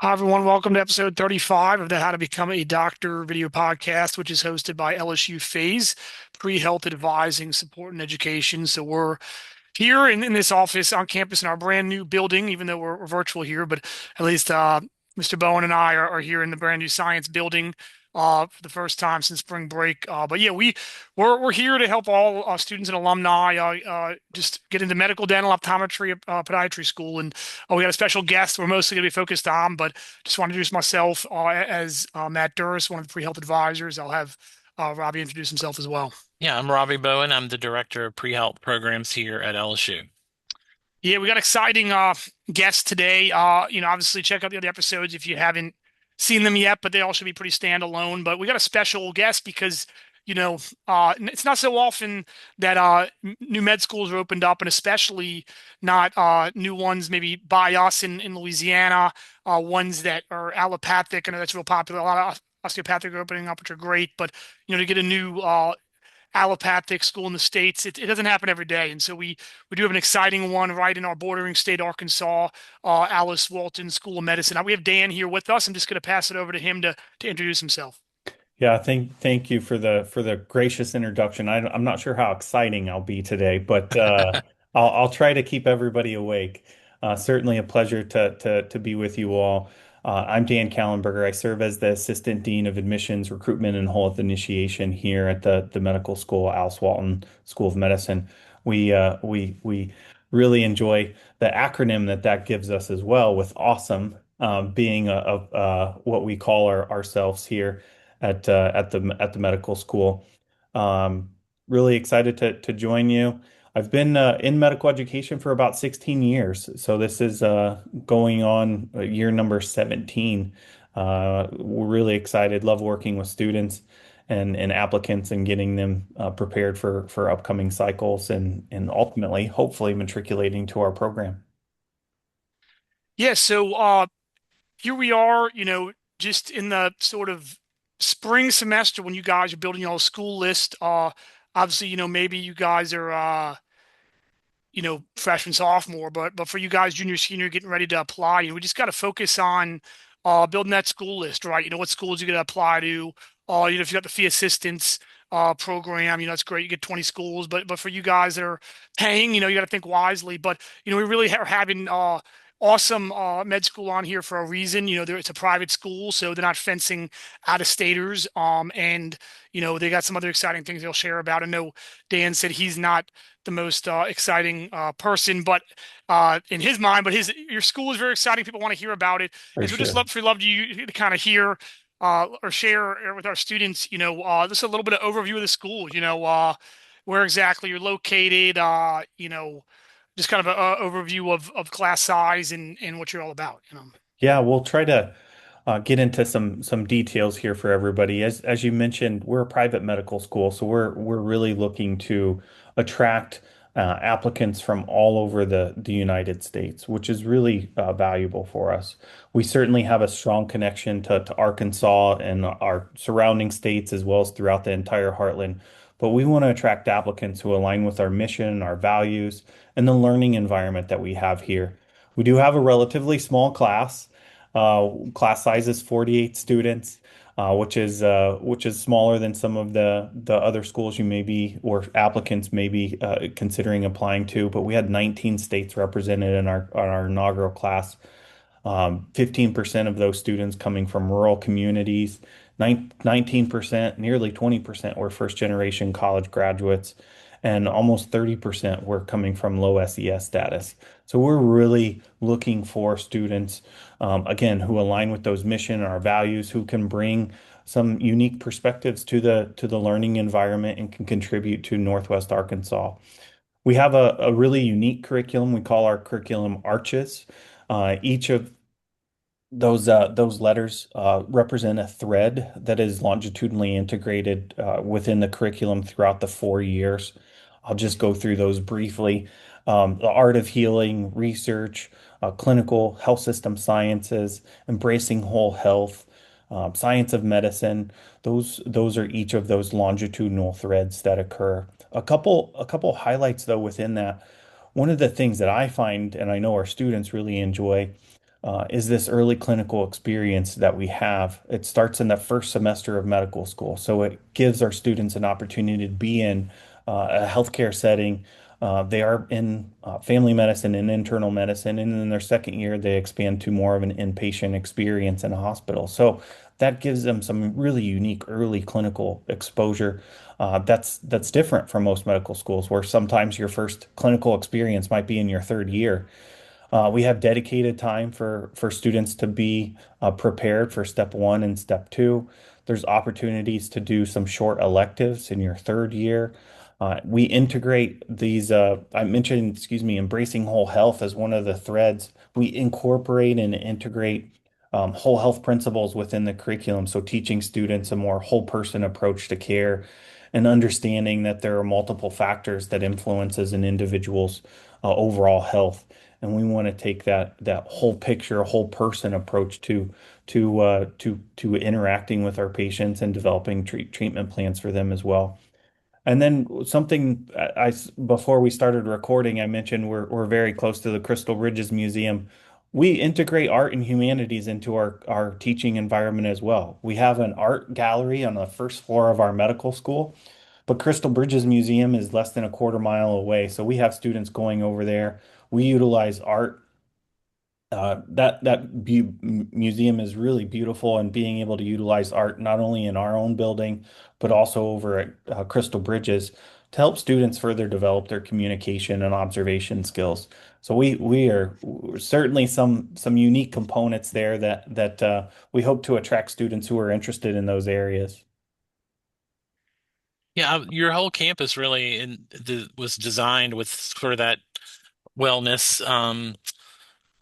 Hi, everyone. Welcome to episode 35 of the How to Become a Doctor video podcast, which is hosted by LSU Phase, Pre-Health Advising, Support, and Education. So we're here in this office on campus in our brand new building, even though we're virtual here, but at least Mr. Bowen and I are here in the brand new science building for the first time since spring break. But yeah, we're here to help all students and alumni just get into medical, dental, optometry, podiatry school. And we got a special guest we're mostly going to be focused on, but just want to introduce myself as Matt Durst, one of the pre-health advisors. I'll have Robbie introduce himself as well. Yeah, I'm Robbie Bowen. I'm the director of pre-health programs here at LSU. Yeah, we got exciting guests today. Obviously check out the other episodes if you haven't seen them yet, but they all should be pretty standalone. But we got a special guest because, it's not so often that new med schools are opened up, and especially not new ones maybe by us in Louisiana, ones that are allopathic. I know that's real popular. A lot of osteopathic are opening up, which are great, but to get a new allopathic school in the States. It doesn't happen every day. And so we do have an exciting one right in our bordering state, Arkansas, Alice Walton School of Medicine. Now, we have Dan here with us. I'm just going to pass it over to him to introduce himself. Yeah, thank you for the gracious introduction. I'm not sure how exciting I'll be today, but I'll try to keep everybody awake. Certainly a pleasure to be with you all. I'm Dan Kallenberger. I serve as the Assistant Dean of Admissions, Recruitment, and Health Initiation here at the medical school, Alice Walton School of Medicine. We really enjoy the acronym that gives us as well, with AWSOM being what we call ourselves here at the medical school. Um, Really excited to join you. I've been in medical education for about 16 years, so this is going on year number 17. We're really excited, love working with students and applicants and getting them prepared for upcoming cycles and ultimately, hopefully, matriculating to our program. Yeah, so here we are, just in the sort of spring semester when you guys are building your school list. Obviously, maybe you guys are freshman, sophomore, but for you guys, junior, senior, getting ready to apply, we just got to focus on building that school list, right? What schools you're going to apply to. If you got the fee assistance program, that's great. You get 20 schools, but for you guys that are paying, you got to think wisely. But we really are having awesome med school on here for a reason. It's a private school, so they're not fencing out of staters. And they got some other exciting things they'll share about. I know Dan said he's not the most exciting person, but in his mind, but your school is very exciting. People want to hear about it, For and so just sure. love you to kind of hear or share with our students, just a little bit of overview of the school. Where exactly you're located. Just kind of an overview of class size and what you're all about. Yeah, we'll try to get into some details here for everybody. As you mentioned, we're a private medical school, so we're really looking to attract applicants from all over the United States, which is really valuable for us. We certainly have a strong connection to Arkansas and our surrounding states, as well as throughout the entire heartland. But we want to attract applicants who align with our mission, our values, and the learning environment that we have here. We do have a relatively small class. Class size is 48 students, which is smaller than some of the other schools you may be or applicants may be considering applying to. But we had 19 states represented in our inaugural class. 15% of those students coming from rural communities, 19%, nearly 20% were first generation college graduates, and almost 30% were coming from low SES status. So we're really looking for students, again, who align with those mission and our values, who can bring some unique perspectives to the learning environment and can contribute to Northwest Arkansas. We have a really unique curriculum. We call our curriculum arches. Each of those letters represent a thread that is longitudinally integrated within the curriculum throughout the 4 years. I'll just go through those briefly. The art of healing, research, clinical health system sciences, embracing whole health, science of medicine. Those are each of those longitudinal threads that occur. A couple highlights though within that. One of the things that I find, and I know our students really enjoy, is this early clinical experience that we have. It starts in the first semester of medical school, so it gives our students an opportunity to be in a healthcare setting. They are in family medicine and internal medicine, and in their second year, they expand to more of an inpatient experience in a hospital. So that gives them some really unique early clinical exposure. That's different from most medical schools, where sometimes your first clinical experience might be in your third year. We have dedicated time for students to be prepared for step one and step two. There's opportunities to do some short electives in your third year. We integrate these, I mentioned, excuse me, embracing whole health as one of the threads. We incorporate and integrate whole health principles within the curriculum. So teaching students a more whole person approach to care and understanding that there are multiple factors that influences an individual's overall health. And we want to take that whole picture, whole person approach to interacting with our patients and developing treatment plans for them as well. And then something before we started recording, I mentioned we're very close to the Crystal Bridges Museum. We integrate art and humanities into our teaching environment as well. We have an art gallery on the first floor of our medical school, but Crystal Bridges Museum is less than a quarter mile away. So we have students going over there. We utilize art. That museum is really beautiful, and being able to utilize art not only in our own building, but also over at Crystal Bridges to help students further develop their communication and observation skills. So we are certainly some unique components there that we hope to attract students who are interested in those areas. Yeah, your whole campus really was designed with sort of that wellness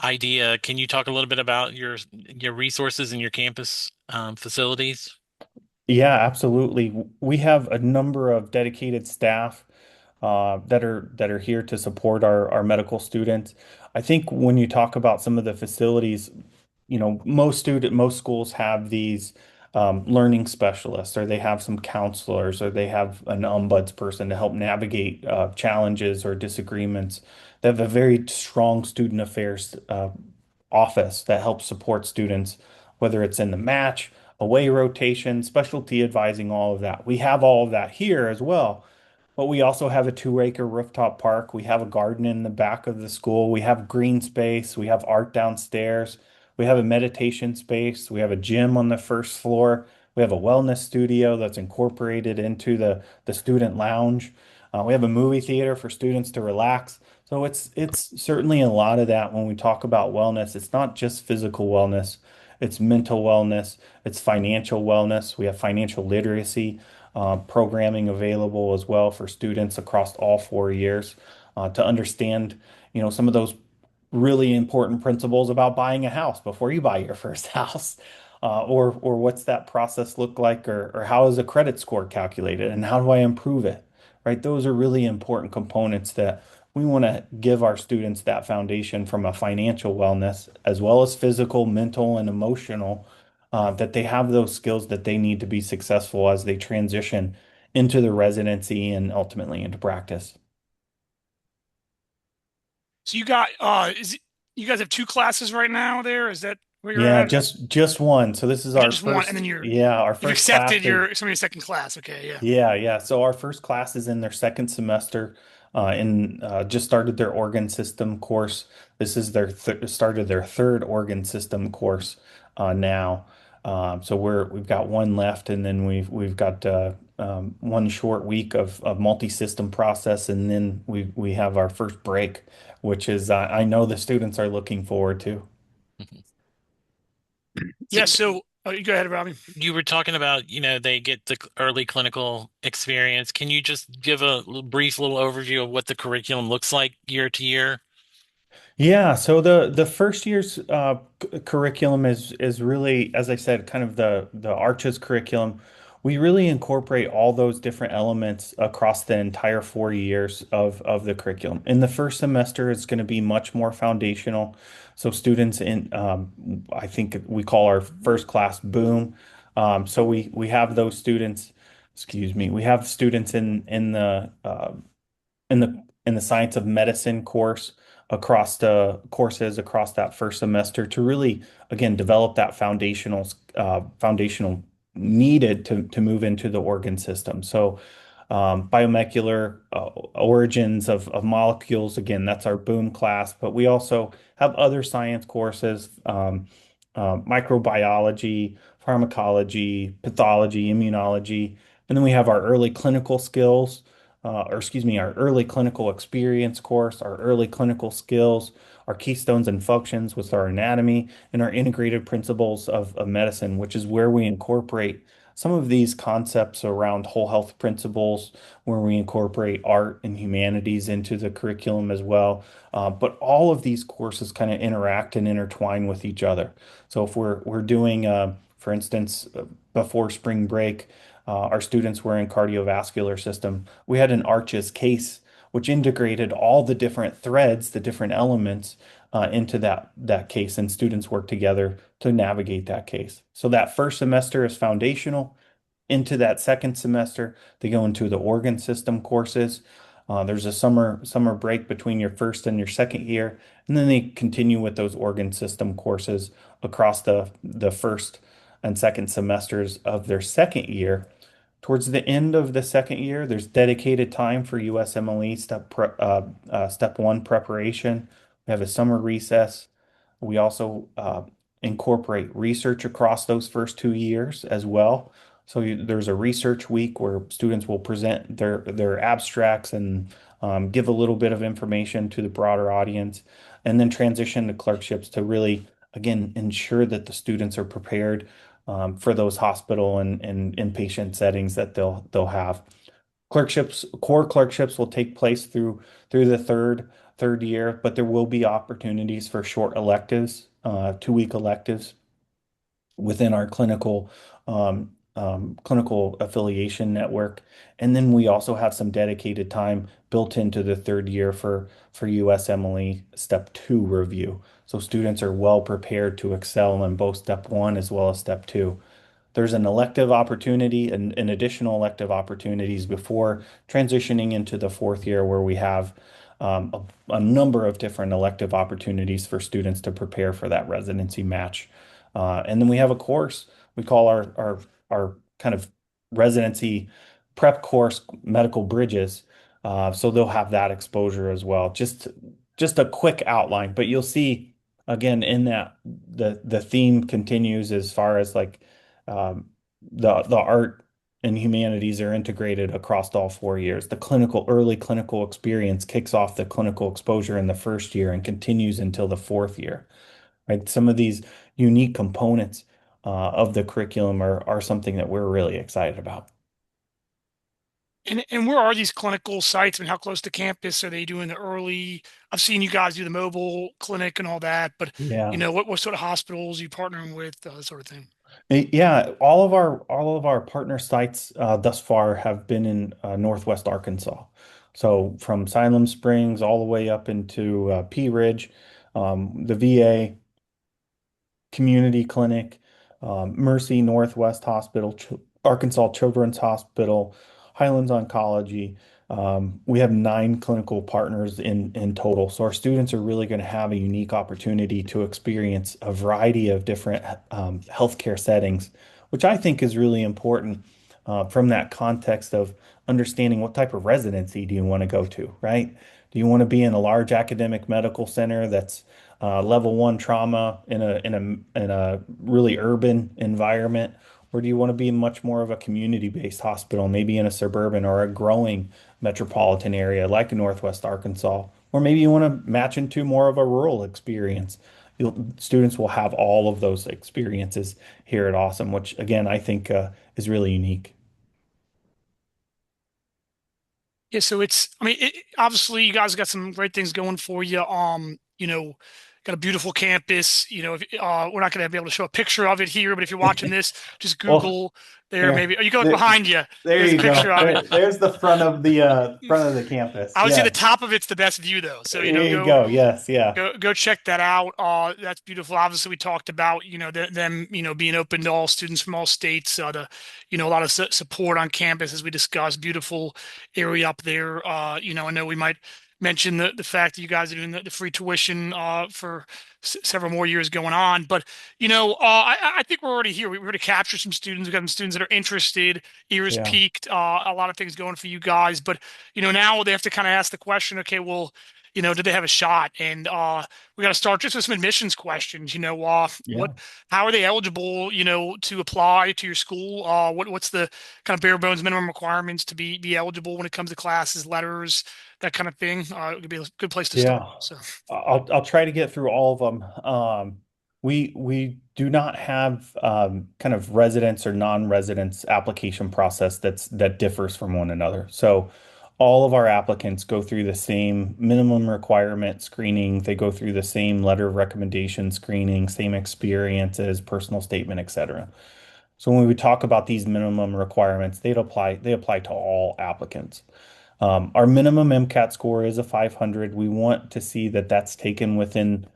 idea. Can you talk a little bit about your resources and your campus facilities? Yeah, absolutely. We have a number of dedicated staff that are here to support our medical students. I think when you talk about some of the facilities, most schools have these learning specialists, or they have some counselors, or they have an ombuds person to help navigate challenges or disagreements. They have a very strong student affairs office that helps support students, whether it's in the match, away rotation, specialty advising, all of that. We have all of that here as well. But we also have a 2 acre rooftop park. We have a garden in the back of the school. We have green space. We have art downstairs. We have a meditation space. We have a gym on the first floor. We have a wellness studio that's incorporated into the student lounge. We have a movie theater for students to relax. So it's certainly a lot of that when we talk about wellness. It's not just physical wellness, it's mental wellness, it's financial wellness. We have financial literacy programming available as well for students across all 4 years to understand, some of those really important principles about buying a house before you buy your first house. Or what's that process look like, or how is a credit score calculated, and how do I improve it? Right? Those are really important components that we want to give our students that foundation from a financial wellness as well as physical, mental, and emotional, that they have those skills that they need to be successful as they transition into the residency and ultimately into practice. So you got you guys have two classes right now there? Is that where you're Yeah, at? just one. So this is our Just one, and then first, yeah, our you've first class accepted is, your second class. Okay, yeah. yeah, yeah. So our first class is in their second semester, and just started their organ system course. This is their th started their third organ system course now. So we've got one left, and then we've got one short week of multi-system process, and then we have our first break, which is I know the students are looking forward to. Mhm. So Yeah, so you go ahead, Robbie. you were talking about, they get the early clinical experience. Can you just give a brief little overview of what the curriculum looks like year to year? Yeah, so the first year's curriculum is really, as I said, kind of the Arches curriculum. We really incorporate all those different elements across the entire 4 years of the curriculum. In the first semester, it's going to be much more foundational. So students in, I think we call our first class Boom. So we have those students, excuse me, we have students in the science of medicine course. across the courses across that first semester to really, again, develop that foundational needed to move into the organ system. So biomolecular origins of molecules. Again, that's our boom class, but we also have other science courses, microbiology, pharmacology, pathology, immunology, and then we have our early clinical skills, or excuse me, our early clinical experience course, our early clinical skills, our keystones and functions with our anatomy, and our integrated principles of medicine, which is where we incorporate some of these concepts around whole health principles, where we incorporate art and humanities into the curriculum as well. But all of these courses kind of interact and intertwine with each other. So if we're doing, for instance, before spring break, our students were in cardiovascular system. We had an arches case, which integrated all the different threads, the different elements into that case, and students work together to navigate that case. So that first semester is foundational. Into that second semester, they go into the organ system courses. There's a summer break between your first and your second year, and then they continue with those organ system courses across the first and second semesters of their second year. Towards the end of the second year, there's dedicated time for USMLE step one preparation. We have a summer recess. We also incorporate research across those first 2 years as well. So there's a research week where students will present their abstracts and give a little bit of information to the broader audience, and then transition to clerkships to really, again, ensure that the students are prepared for those hospital and inpatient settings that they'll have. Core clerkships will take place through the third year, but there will be opportunities for short electives, 2 week electives within our clinical affiliation network. And then we also have some dedicated time built into the third year for USMLE Step 2 review. So students are well prepared to excel in both Step 1 as well as Step 2. There's an elective opportunity and additional elective opportunities before transitioning into the fourth year, where we have a number of different elective opportunities for students to prepare for that residency match. And then we have a course we call our kind of residency prep course, Medical Bridges. So they'll have that exposure as well. Just a quick outline, but you'll see again in that the theme continues as far as like the art and humanities are integrated across all 4 years. The early clinical experience kicks off the clinical exposure in the first year and continues until the fourth year, right? Some of these unique components of the curriculum are something that we're really excited about. And where are these clinical sites? I mean, how close to campus are they doing the early? I've seen you guys do the mobile clinic and all that, but Yeah. what sort of hospitals are you partnering with, sort of thing? Yeah, all of our partner sites thus far have been in Northwest Arkansas. So from Siloam Springs all the way up into Pea Ridge, the VA, Community Clinic, Mercy Northwest Hospital, Arkansas Children's Hospital, Highlands Oncology. We have 9 clinical partners in total. So our students are really going to have a unique opportunity to experience a variety of different healthcare settings, which I think is really important from that context of understanding what type of residency do you want to go to, right? Do you want to be in a large academic medical center that's level one trauma in a really urban environment, or do you want to be in much more of a community-based hospital, maybe in a suburban or a growing metropolitan area like Northwest Arkansas, or maybe you want to match into more of a rural experience? Students will have all of those experiences here at Awesome, which again I think is really unique. Yeah, so I mean, obviously you guys got some great things going for you. Got a beautiful campus. If, we're not going to be able to show a picture of it here, but if you're watching this, just Well, Google there. here, Maybe, oh, you go there, behind you. there There's a you picture go. of it. There's the front of the campus. I would say the Yes, top of it's the best view though. So, there you go. Yes, yeah. go check that out. That's beautiful. Obviously, we talked about them being open to all students from all states. A lot of support on campus as we discussed. Beautiful area up there. I know we might mentioned the fact that you guys are doing the free tuition for several more years going on. But I think we're already here. We're going to capture some students. We've got some students that are interested. Ears Yeah. peaked. A lot of things going for you guys. But now they have to kind of ask the question. Okay, well, do they have a shot? And we got to start just with some admissions questions. Yeah. how are they eligible? To apply to your school? What's the kind of bare bones minimum requirements to be eligible when it comes to classes, letters, that kind of thing. It could be a good place to start. Yeah. So, I'll try to get through all of them. We do not have kind of residence or non-residence application process that differs from one another. So all of our applicants go through the same minimum requirement screening. They go through the same letter of recommendation screening, same experiences, personal statement, etc. So when we talk about these minimum requirements, they apply to all applicants. Our minimum MCAT score is a 500. We want to see that that's taken within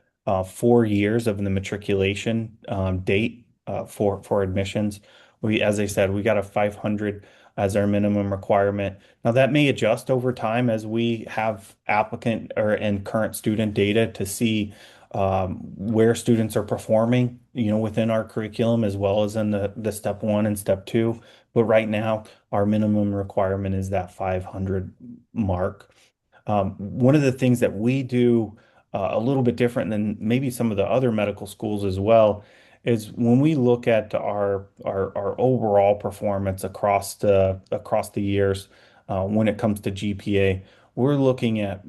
4 years of the matriculation date for admissions. As I said, we got a 500 as our minimum requirement. Now that may adjust over time as we have applicant or and current student data to see where students are performing, within our curriculum as well as in the step one and step two. But right now, our minimum requirement is that 500 mark. One of the things that we do a little bit different than maybe some of the other medical schools as well is when we look at our overall performance across the years when it comes to GPA, we're looking at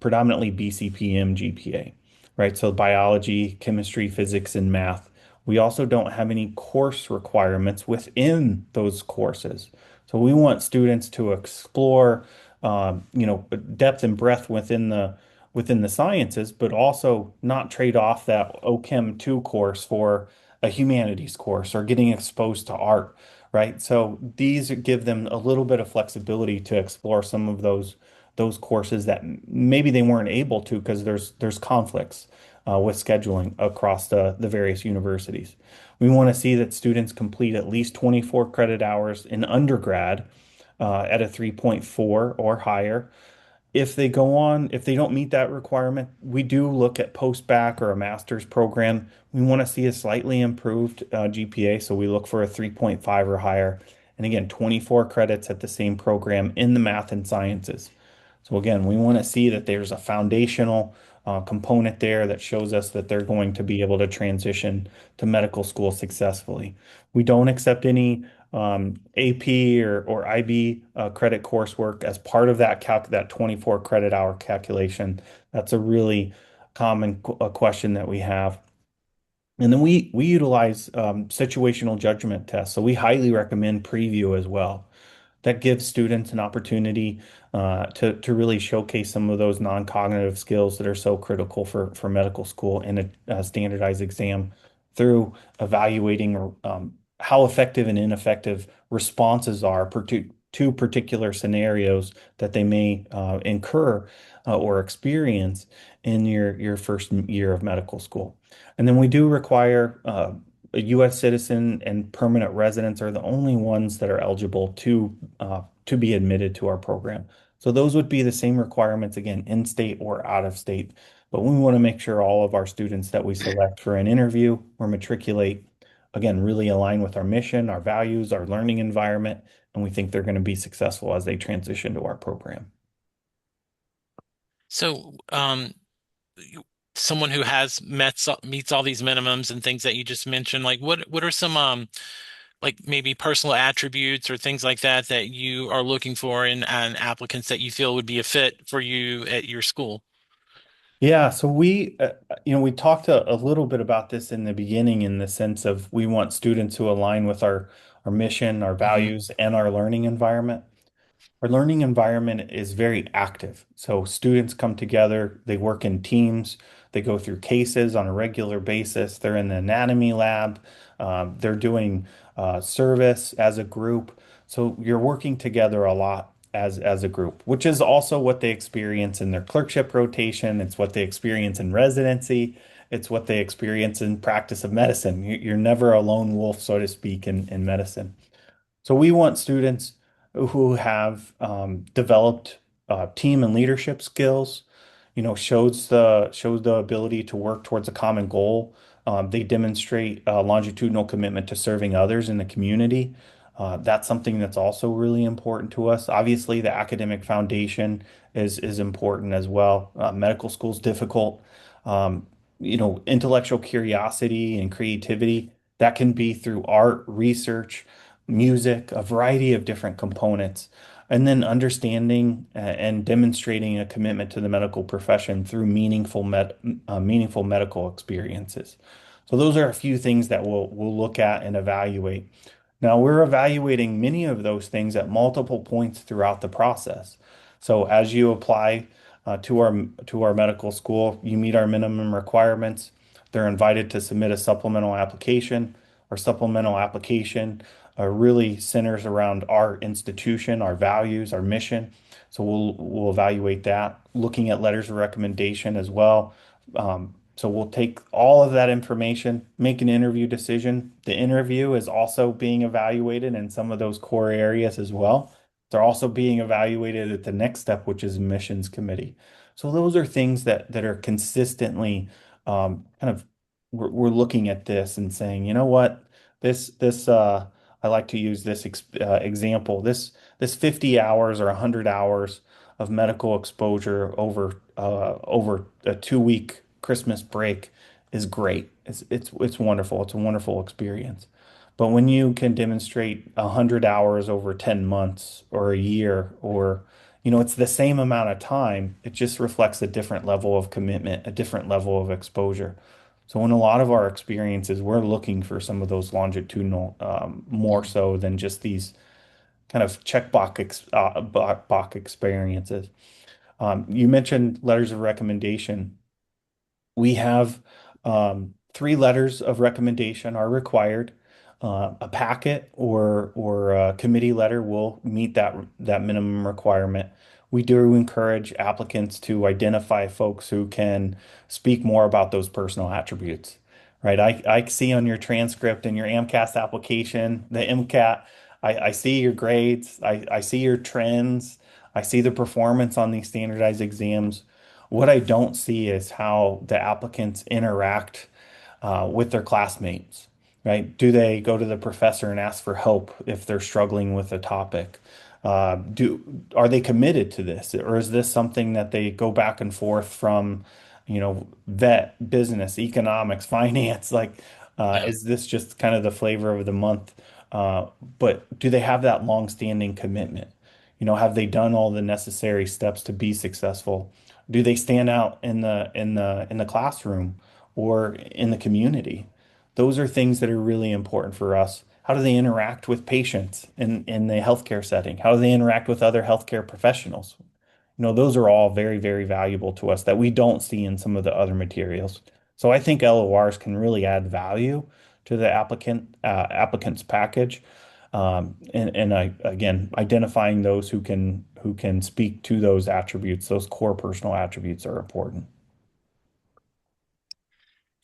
predominantly BCPM GPA, right? So biology, chemistry, physics, and math. We also don't have any course requirements within those courses. So we want students to explore, depth and breadth within the sciences, but also not trade off that OChem 2 course for a humanities course or getting exposed to art, right? So these give them a little bit of flexibility to explore some of those courses that maybe they weren't able to because there's conflicts with scheduling across the various universities. We want to see that students complete at least 24 credit hours in undergrad at a 3.4 or higher. If they don't meet that requirement, we do look at post-bac or a master's program. We want to see a slightly improved GPA, so we look for a 3.5 or higher. And again, 24 credits at the same program in the math and sciences. So again, we want to see that there's a foundational component there that shows us that they're going to be able to transition to medical school successfully. We don't accept any AP or IB credit coursework as part of that 24 credit hour calculation. That's a really common question that we have. And then we utilize situational judgment tests. So we highly recommend Preview as well. That gives students an opportunity to really showcase some of those non-cognitive skills that are so critical for medical school in a standardized exam through evaluating how effective and ineffective responses are to particular scenarios that they may incur or experience in your first year of medical school. And then we do require a U.S. citizen and permanent residents are the only ones that are eligible to be admitted to our program. So those would be the same requirements again, in state or out of state. But we want to make sure all of our students that we select for an interview or matriculate, again, really align with our mission, our values, our learning environment, and we think they're going to be successful as they transition to our program. So, someone who has meets all these minimums and things that you just mentioned, like what are some like maybe personal attributes or things like that that you are looking for in applicants that you feel would be a fit for you at your school? Yeah, so we talked a little bit about this in the beginning in the sense of we want students who align with our mission, our Hmm. values, and our learning environment. Our learning environment is very active. So students come together, they work in teams, they go through cases on a regular basis. They're in the anatomy lab, they're doing service as a group. So you're working together a lot as a group, which is also what they experience in their clerkship rotation. It's what they experience in residency. It's what they experience in practice of medicine. You're never a lone wolf, so to speak, in medicine. So we want students who have developed team and leadership skills, shows the ability to work towards a common goal. They demonstrate a longitudinal commitment to serving others in the community. That's something that's also really important to us. Obviously, the academic foundation is important as well. Medical school is difficult. Um, Intellectual curiosity and creativity, that can be through art, research, music, a variety of different components. And then understanding and demonstrating a commitment to the medical profession through meaningful medical experiences. So those are a few things that we'll look at and evaluate. Now, we're evaluating many of those things at multiple points throughout the process. So as you apply to our medical school, you meet our minimum requirements. They're invited to submit a supplemental application. Our supplemental application really centers around our institution, our values, our mission. So we'll evaluate that, looking at letters of recommendation as well. So we'll take all of that information, make an interview decision. The interview is also being evaluated in some of those core areas as well. They're also being evaluated at the next step, which is admissions committee. So those are things that are consistently kind of we're looking at this and saying, you know what, this I like to use this example. This 50 hours or 100 hours of medical exposure over a 2 week Christmas break is great. It's wonderful. It's a wonderful experience. But when you can demonstrate 100 hours over 10 months or a year, or it's the same amount of time, it just reflects a different level of commitment, a different level of exposure. So in a lot of our experiences, we're looking for some of those longitudinal, more so than just these kind of box experiences. You mentioned letters of recommendation. We have three letters of recommendation are required. A packet or a committee letter will meet that minimum requirement. We do encourage applicants to identify folks who can speak more about those personal attributes, right? I see on your transcript and your AMCAS application, the MCAT, I see your grades, I see your trends, I see the performance on these standardized exams. What I don't see is how the applicants interact with their classmates, right? Do they go to the professor and ask for help if they're struggling with a topic? Are they committed to this, or is this something that they go back and forth from, vet, business, economics, finance? Like, Yeah. is this just kind of the flavor of the month? But do they have that long-standing commitment? Have they done all the necessary steps to be successful? Do they stand out in the classroom or in the community? Those are things that are really important for us. How do they interact with patients in the healthcare setting? How do they interact with other healthcare professionals? Those are all very, very valuable to us that we don't see in some of the other materials. So I think LORs can really add value to the applicant's package. Again, identifying those who can speak to those attributes, those core personal attributes are important.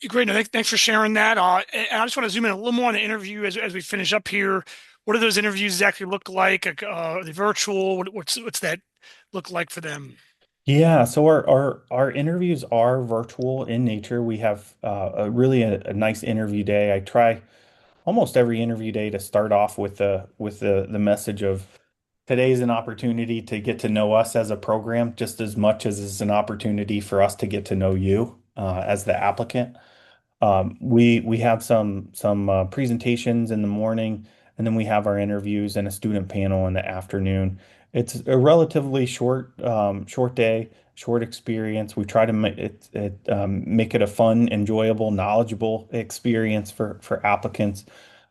Great. No, thanks for sharing that. And I just want to zoom in a little more on the interview as we finish up here. What do those interviews exactly look like? Are they virtual? What's that look like for them? Yeah, so our interviews are virtual in nature. We have a nice interview day. I try almost every interview day to start off with the message of today's an opportunity to get to know us as a program just as much as it's an opportunity for us to get to know you as the applicant. We have some presentations in the morning, and then we have our interviews and a student panel in the afternoon. It's a relatively short day, short experience. We try to make it a fun, enjoyable, knowledgeable experience for applicants.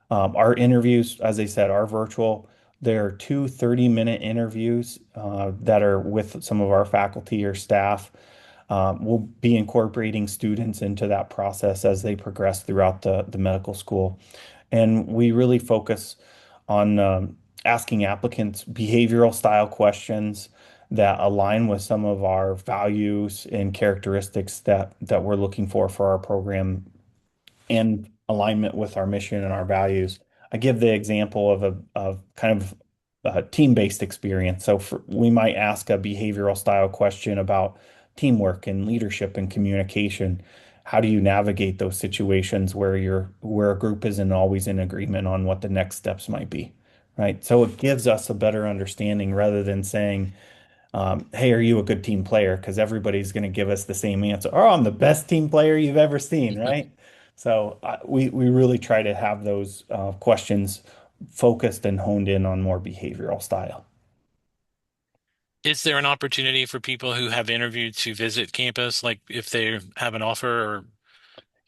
Our interviews, as I said, are virtual. There are two 30-minute interviews that are with some of our faculty or staff. We'll be incorporating students into that process as they progress throughout the medical school. And we really focus on asking applicants behavioral style questions that align with some of our values and characteristics that we're looking for our program and alignment with our mission and our values. I give the example of kind of team-based experience. So we might ask a behavioral style question about teamwork and leadership and communication. How do you navigate those situations where where a group isn't always in agreement on what the next steps might be, right? So it gives us a better understanding rather than saying, hey, are you a good team player? Because everybody's going to give us the same answer. Oh, I'm the best team player you've ever seen, right? So we really try to have those questions focused and honed in on more behavioral style. Is there an opportunity for people who have interviewed to visit campus, like if they have an offer or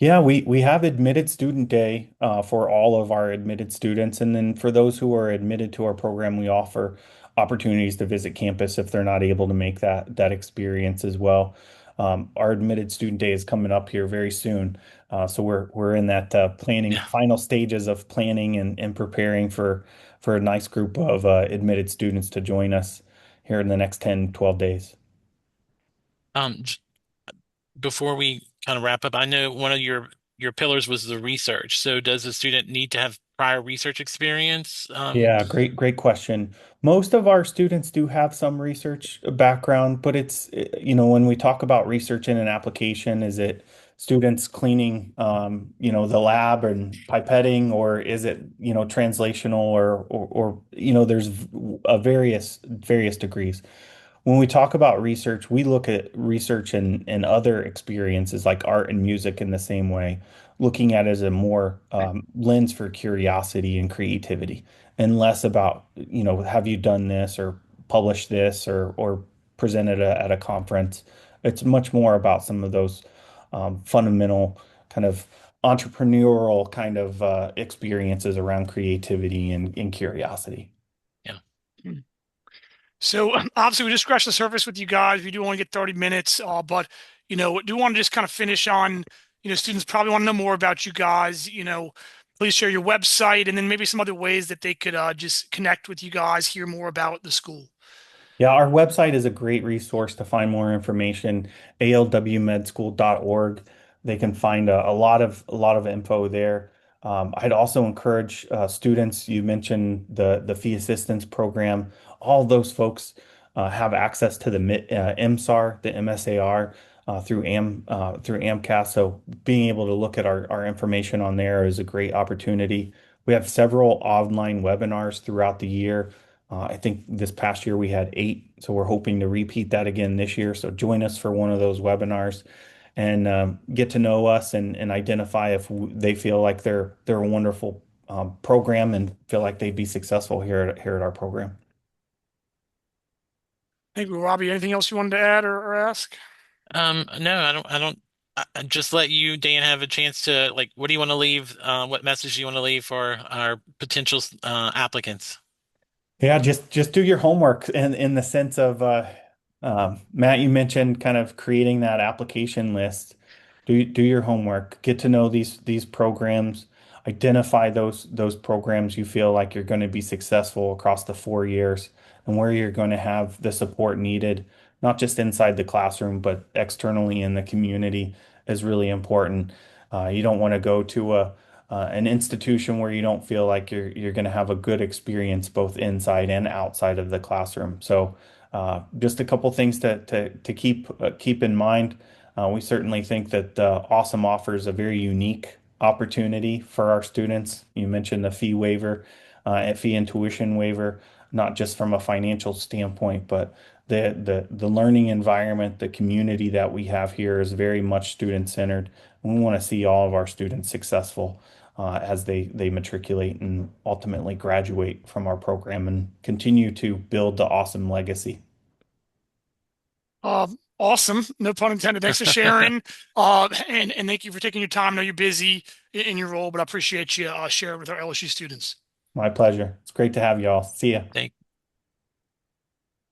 Yeah, we have admitted student day for all of our admitted students, and then for those who are admitted to our program, we offer opportunities to visit campus if they're not able to make that experience as well. Our admitted student day is coming up here very soon, so we're in that planning yeah. final stages of planning and preparing for a nice group of admitted students to join us here in the next 10, 12 days. J- Before we kind of wrap up, I know one of your pillars was the research. So does a student need to have prior research experience? Yeah, great question. Most of our students do have some research background, but when we talk about research in an application, is it students cleaning, the lab and pipetting, or is it, translational there's various degrees. When we talk about research, we look at research and other experiences like art and music in the same way, looking at it as a more lens for curiosity and creativity, and less about, have you done this or published this or presented at a conference. It's much more about some of those fundamental kind of entrepreneurial kind of experiences around creativity and curiosity. Yeah. So obviously we just scratched the surface with you guys. We do only get 30 minutes, but do want to just kind of finish on, students probably want to know more about you guys. Please share your website and then maybe some other ways that they could just connect with you guys, hear more about the school. Yeah, our website is a great resource to find more information, alwmedschool.org. They can find a lot of info there. I'd also encourage students, you mentioned the fee assistance program. All those folks have access to the MSAR, the MSAR through AMCAS. So being able to look at our information on there is a great opportunity. We have several online webinars throughout the year. I think this past year we had 8, so we're hoping to repeat that again this year. So join us for one of those webinars and get to know us and identify if they feel like they're a wonderful program and feel like they'd be successful here at our program. Thank you, Robbie. Anything else you wanted to add or ask? No, I don't. I just let you, Dan, have a chance to like. What do you want to leave? What message do you want to leave for our potential applicants? Yeah, just do your homework in the sense of Matt, you mentioned kind of creating that application list. Do your homework, get to know these programs, identify those programs you feel like you're going to be successful across the 4 years and where you're going to have the support needed, not just inside the classroom, but externally in the community is really important. You don't want to go to an institution where you don't feel like you're going to have a good experience both inside and outside of the classroom. So, just a couple things to keep in mind. We certainly think that AWSOM offers a very unique opportunity for our students. You mentioned the fee waiver, and fee and tuition waiver, not just from a financial standpoint, but the learning environment, the community that we have here is very much student centered. We want to see all of our students successful as they matriculate and ultimately graduate from our program and continue to build the awesome legacy. Awesome. No pun intended. Thanks for sharing. And thank you for taking your time. I know you're busy in your role, but I appreciate you sharing with our LSU students. My pleasure. It's great to have you all. See ya. Thank